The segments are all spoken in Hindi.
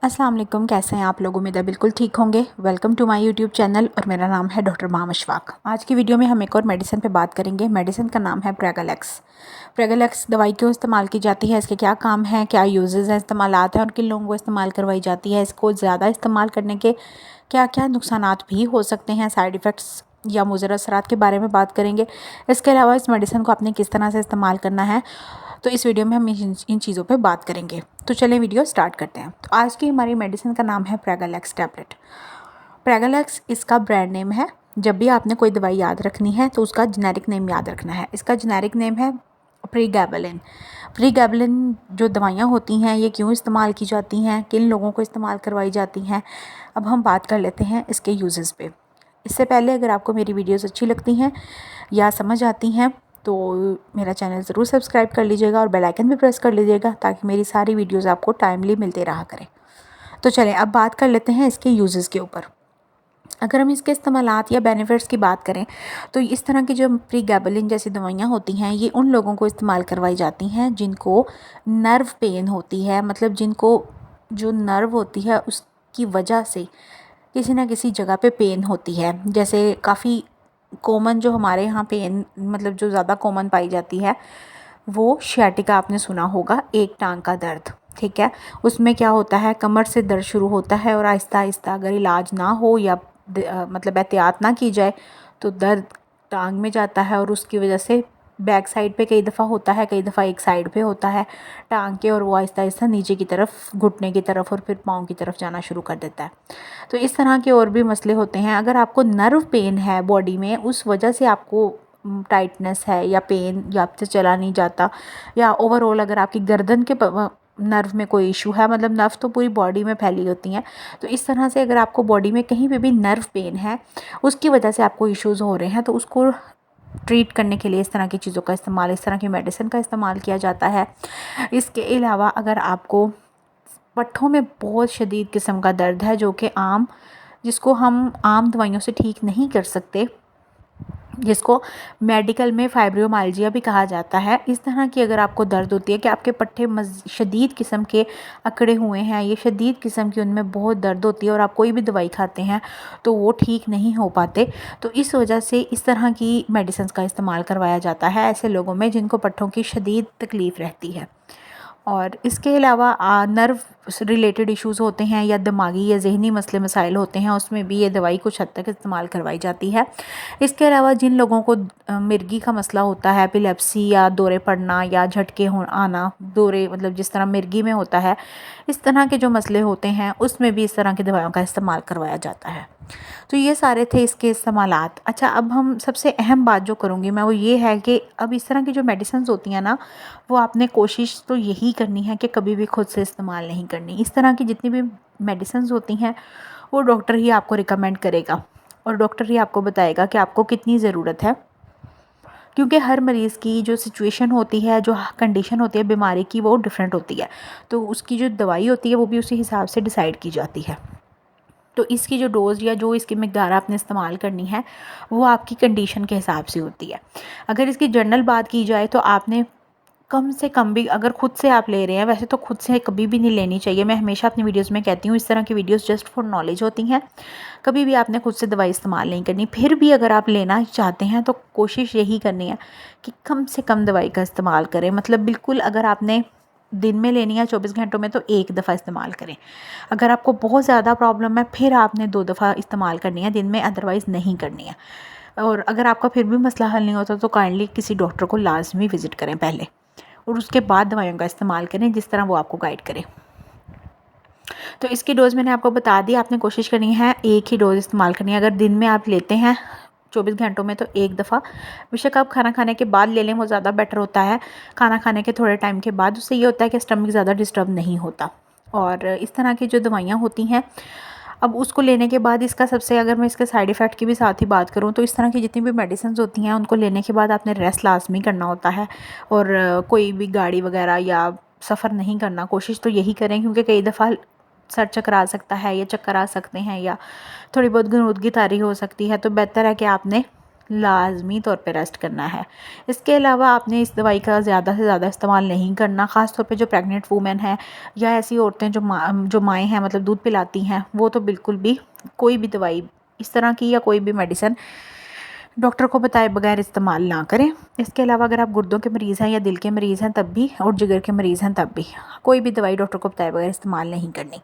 अस्सलाम वालेकुम, कैसे हैं आप लोग। उम्मीद है बिल्कुल ठीक होंगे। Welcome to my YouTube channel और मेरा नाम है डॉक्टर माम अशफाक। आज की वीडियो में हम एक और मेडिसिन पे बात करेंगे। मेडिसिन का नाम है प्रेगालेक्स। प्रेगालेक्स दवाई क्यों इस्तेमाल की जाती है, इसके क्या काम हैं, क्या यूजेस हैं, इस्तेमालात हैं और किन लोगों को इस्तेमाल करवाई जाती है, इसको ज़्यादा इस्तेमाल करने के क्या क्या नुकसानात भी हो सकते हैं, साइड इफ़ेक्ट्स या मुज़र असरात के बारे में बात करेंगे। इसके अलावा इस मेडिसिन को आपने किस तरह से इस्तेमाल करना है, तो इस वीडियो में हम इन चीज़ों पे बात करेंगे। तो चलिए वीडियो स्टार्ट करते हैं। तो आज की हमारी मेडिसिन का नाम है प्रेगालेक्स टैबलेट। प्रेगालेक्स इसका ब्रांड नेम है। जब भी आपने कोई दवाई याद रखनी है तो उसका जेनेरिक नेम याद रखना है। इसका जेनेरिक नेम है प्रीगैबलिन। प्रीगैबलिन जो दवाइयाँ होती हैं ये क्यों इस्तेमाल की जाती हैं, किन लोगों को इस्तेमाल करवाई जाती हैं, अब हम बात कर लेते हैं इसके यूजेस पे। इससे पहले अगर आपको मेरी वीडियोस अच्छी लगती हैं या समझ आती हैं तो मेरा चैनल ज़रूर सब्सक्राइब कर लीजिएगा और बेल आइकन भी प्रेस कर लीजिएगा ताकि मेरी सारी वीडियोस आपको टाइमली मिलते रहा करें। तो चलें अब बात कर लेते हैं इसके यूजेस के ऊपर। अगर हम इसके इस्तेमालात या बेनिफिट्स की बात करें तो इस तरह की जो प्रीगैबलिन जैसी दवाइयाँ होती हैं ये उन लोगों को इस्तेमाल करवाई जाती हैं जिनको नर्व पेन होती है, मतलब जिनको जो नर्व होती है उसकी वजह से किसी ना किसी जगह पे पेन होती है। जैसे काफ़ी कॉमन जो हमारे यहाँ पेन, मतलब जो ज़्यादा कॉमन पाई जाती है वो शियाटिका, आपने सुना होगा, एक टांग का दर्द। ठीक है, उसमें क्या होता है, कमर से दर्द शुरू होता है और आहिस्ता आहिस्ता अगर इलाज ना हो या मतलब एहतियात ना की जाए तो दर्द टांग में जाता है और उसकी वजह से बैक साइड पे कई दफ़ा होता है, कई दफ़ा एक साइड पे होता है टांग के, और वो आहिस्ता आहिस्ता नीचे की तरफ, घुटने की तरफ और फिर पाँव की तरफ जाना शुरू कर देता है। तो इस तरह के और भी मसले होते हैं। अगर आपको नर्व पेन है बॉडी में, उस वजह से आपको टाइटनेस है या पेन या आपसे चला नहीं जाता, या ओवरऑल अगर आपकी गर्दन के नर्व में कोई इशू है, मतलब नर्व तो पूरी बॉडी में फैली होती हैं, तो इस तरह से अगर आपको बॉडी में कहीं पे भी नर्व पेन है, उसकी वजह से आपको इश्यूज़ हो रहे हैं, तो उसको ट्रीट करने के लिए इस तरह की चीज़ों का इस्तेमाल, इस तरह की मेडिसिन का इस्तेमाल किया जाता है। इसके अलावा अगर आपको पट्ठों में बहुत शदीद किस्म का दर्द है जो कि जिसको हम आम दवाइयों से ठीक नहीं कर सकते, जिसको मेडिकल में फाइब्रोमाइल्जिया भी कहा जाता है, इस तरह की अगर आपको दर्द होती है कि आपके पट्टे शदीद किस्म के अकड़े हुए हैं, ये शदीद किस्म की उनमें बहुत दर्द होती है और आप कोई भी दवाई खाते हैं तो वो ठीक नहीं हो पाते, तो इस वजह से इस तरह की मेडिसिन का इस्तेमाल करवाया जाता है ऐसे लोगों में जिनको पट्टों की शदीद तकलीफ़ रहती है। और इसके अलावा नर्व रिलेटेड इश्यूज़ होते हैं या दिमागी या ज़हनी मसले मसाइल होते हैं, उसमें भी ये दवाई कुछ हद तक इस्तेमाल करवाई जाती है। इसके अलावा जिन लोगों को मिर्गी का मसला होता है, एपिलेप्सी या दौरे पड़ना या झटके आना, दौरे मतलब जिस तरह मिर्गी में होता है, इस तरह के जो मसले होते हैं उसमें भी इस तरह की दवाइयों का इस्तेमाल करवाया जाता है। तो ये सारे थे इसके इस्तेमालात। अच्छा, अब हम सबसे अहम बात जो करूँगी मैं वो ये है कि अब इस तरह की जो मेडिसिन होती हैं ना, वो आपने कोशिश तो यही करनी है कि कभी भी खुद से इस्तेमाल नहीं करनी। इस तरह की जितनी भी मेडिसिन होती हैं वो डॉक्टर ही आपको रिकमेंड करेगा और डॉक्टर ही आपको बताएगा कि आपको कितनी ज़रूरत है, क्योंकि हर मरीज़ की जो सिचुएशन होती है, जो कंडीशन होती है बीमारी की, वो डिफरेंट होती है, तो उसकी जो दवाई होती है वो भी उसी हिसाब से डिसाइड की जाती है। तो इसकी जो डोज़ या जो इसकी मिक़दार आपने इस्तेमाल करनी है वो आपकी कंडीशन के हिसाब से होती है। अगर इसकी जनरल बात की जाए तो आपने कम से कम भी, अगर खुद से आप ले रहे हैं, वैसे तो खुद से कभी भी नहीं लेनी चाहिए, मैं हमेशा अपनी वीडियोस में कहती हूँ इस तरह की वीडियोस जस्ट फॉर नॉलेज होती हैं, कभी भी आपने खुद से दवाई इस्तेमाल नहीं करनी। फिर भी अगर आप लेना चाहते हैं तो कोशिश यही करनी है कि कम से कम दवाई का इस्तेमाल करें, मतलब बिल्कुल अगर आपने दिन में लेनी है 24 घंटों में तो एक दफ़ा इस्तेमाल करें। अगर आपको बहुत ज़्यादा प्रॉब्लम है फिर आपने 2 दफ़ा इस्तेमाल करनी है दिन में, अदरवाइज़ नहीं करनी है। और अगर आपका फिर भी मसला हल नहीं होता तो काइंडली किसी डॉक्टर को लाजमी विज़िट करें पहले, और उसके बाद दवाइयों का इस्तेमाल करें जिस तरह वो आपको गाइड करे। तो इसकी डोज़ मैंने आपको बता दी, आपने कोशिश करनी है एक ही डोज़ इस्तेमाल करनी है। अगर दिन में आप लेते हैं 24 घंटों में तो एक दफ़ा, बेशक आप खाना खाने के बाद ले लें, वो ज़्यादा बेटर होता है। खाना खाने के थोड़े टाइम के बाद, उससे ये होता है कि स्टमक ज़्यादा डिस्टर्ब नहीं होता। और इस तरह की जो दवाइयाँ होती हैं, अब उसको लेने के बाद इसका सबसे, अगर मैं इसके साइड इफ़ेक्ट की भी साथ ही बात करूँ तो इस तरह की जितनी भी मेडिसिन होती हैं उनको लेने के बाद आपने रेस्ट लाजमी करना होता है, और कोई भी गाड़ी वगैरह या सफ़र नहीं करना। कोशिश तो यही करें, क्योंकि कई दफ़ा सर चकरा सकता है या चक्कर आ सकते हैं या थोड़ी बहुत गुनूदगी तारी हो सकती है, तो बेहतर है कि आपने लाजमी तौर पे रेस्ट करना है। इसके अलावा आपने इस दवाई का ज़्यादा से ज़्यादा इस्तेमाल नहीं करना, ख़ास तौर पे जो प्रेग्नेंट वूमेन है या ऐसी औरतें जो माएँ हैं, मतलब दूध पिलाती हैं, वो तो बिल्कुल भी कोई भी दवाई इस तरह की या कोई भी मेडिसिन डॉक्टर को बताए बगैर इस्तेमाल ना करें। इसके अलावा अगर आप गुर्दों के मरीज़ हैं या दिल के मरीज़ हैं तब भी, और जिगर के मरीज़ हैं तब भी, कोई भी दवाई डॉक्टर को बताए बगैर इस्तेमाल नहीं करनी।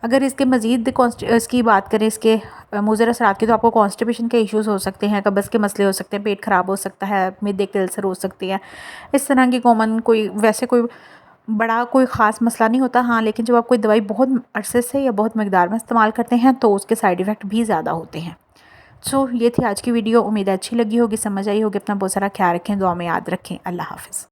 अगर इसके मज़ीद इसकी बात करें, इसके मुज़र असरात की, तो आपको कॉन्स्टिपेशन के इश्यूज़ हो सकते हैं, कब्ज़ के मसले हो सकते हैं, पेट ख़राब हो सकता है, मैदे के अल्सर हो सकते हैं। इस तरह की कॉमन कोई बड़ा कोई ख़ास मसला नहीं होता। हाँ, लेकिन जब आप कोई दवाई बहुत अरसे से या बहुत मकदार में इस्तेमाल करते हैं तो उसके साइड इफ़ेक्ट भी ज़्यादा होते हैं। सो ये थी आज की वीडियो। उम्मीद है अच्छी लगी होगी, समझ आई होगी। अपना बहुत सारा ख्याल रखें, दुआ में याद रखें। अल्लाह हाफ़िज़।